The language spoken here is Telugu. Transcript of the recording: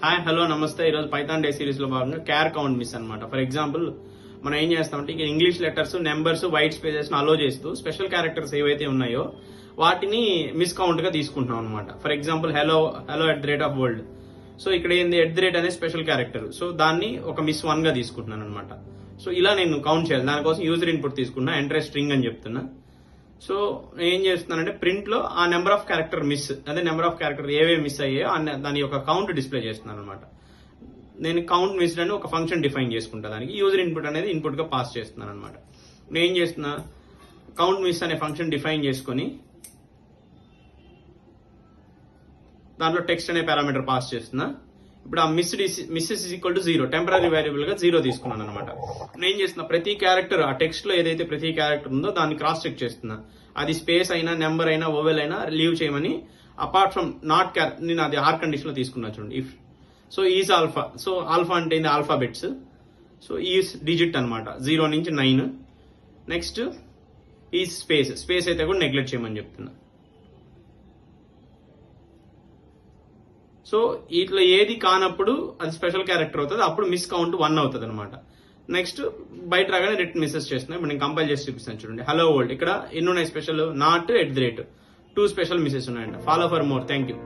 హాయ్ హలో నమస్తే. ఈరోజు పైథాన్ డే సిరీస్ లో భాగంగా క్యార్ కౌంట్ మిస్ అనమాట. ఫర్ ఎగ్జాంపుల్ మనం ఏం చేస్తామంటే ఇక English letters, numbers, white spaces allow చేస్తూ స్పెషల్ క్యారెక్టర్స్ ఏవైతే ఉన్నాయో వాటిని మిస్ కౌంట్ గా తీసుకుంటున్నాం అనమాట. For example hello @ world. So ఇక్కడ ఏంది @ అనే స్పెషల్ క్యారెక్టర్. సో దాన్ని ఒక మిస్ 1 గా తీసుకుంటున్నాను అనమాట. సో ఇలా నేను కౌంట్ చేయాలి. దానికోసం యూజర్ ఇన్పుట్ తీసుకున్నా, ఎంటర్ స్ట్రింగ్ అని చెప్తున్నా. సో నేను ఏం చేస్తున్నానంటే ప్రింట్ లో ఆ నెంబర్ ఆఫ్ క్యారెక్టర్ మిస్, అదే నెంబర్ ఆఫ్ క్యారెక్టర్ ఏవేవి మిస్ అయ్యాయో దాని యొక్క కౌంట్ డిస్ప్లే చేస్తున్నాను అనమాట. నేను కౌంట్ మిస్డ్ అని ఒక ఫంక్షన్ డిఫైన్ చేసుకుంటా. దానికి యూజర్ ఇన్పుట్ అనేది ఇన్పుట్ గా పాస్ చేస్తున్నాను అనమాట. నేను ఏం చేస్తున్నా, కౌంట్ మిస్ అనే ఫంక్షన్ డిఫైన్ చేసుకుని దాంట్లో టెక్స్ట్ అనే పారామీటర్ పాస్ చేస్తున్నా. ఇప్పుడు ఆ మిస్సెస్ = 0, టెంపరీ వేరియబుల్ గా 0 తీసుకున్నాను అనమాట. నేను చేస్తున్నా ప్రతి క్యారెక్టర్, ఆ టెక్స్ట్ లో ఏదైతే ప్రతి క్యారెక్టర్ ఉందో దాన్ని క్రాస్ చెక్ చేస్తున్నా. అది స్పేస్ అయినా, నెంబర్ అయినా, ఓవెల్ అయినా లీవ్ చేయమని. అపార్ట్ ఫ్రమ్ నాట్ నేను అది ఆర్ కండిషన్ లో తీసుకున్నా చూడండి. If so is alpha. So alpha అంటే ఏంది, ఆల్ఫాబెట్స్. సో ఈజ్ డిజిట్ అనమాట, 0 నుంచి 9. నెక్స్ట్ ఈజ్ స్పేస్ అయితే కూడా నెగ్లెక్ట్ చేయమని చెప్తున్నా. సో ఇట్లా ఏది కానప్పుడు అది స్పెషల్ క్యారెక్టర్ అవుతుంది, అప్పుడు మిస్ కౌంట్ 1 అవుతుంది అనమాట. నెక్స్ట్ బయట రాగానే రిటర్న్ మెసేజ్ చేస్తున్నా. ఇప్పుడు నేను కంపైల్ చేసి చూపిస్తాను చూడండి. Hello world. ఇక్కడ ఎన్ని ఉన్నాయి స్పెషల్, నాట్ @ 2 స్పెషల్ మిసెస్ ఉన్నాయంట. Follow for more. Thank you.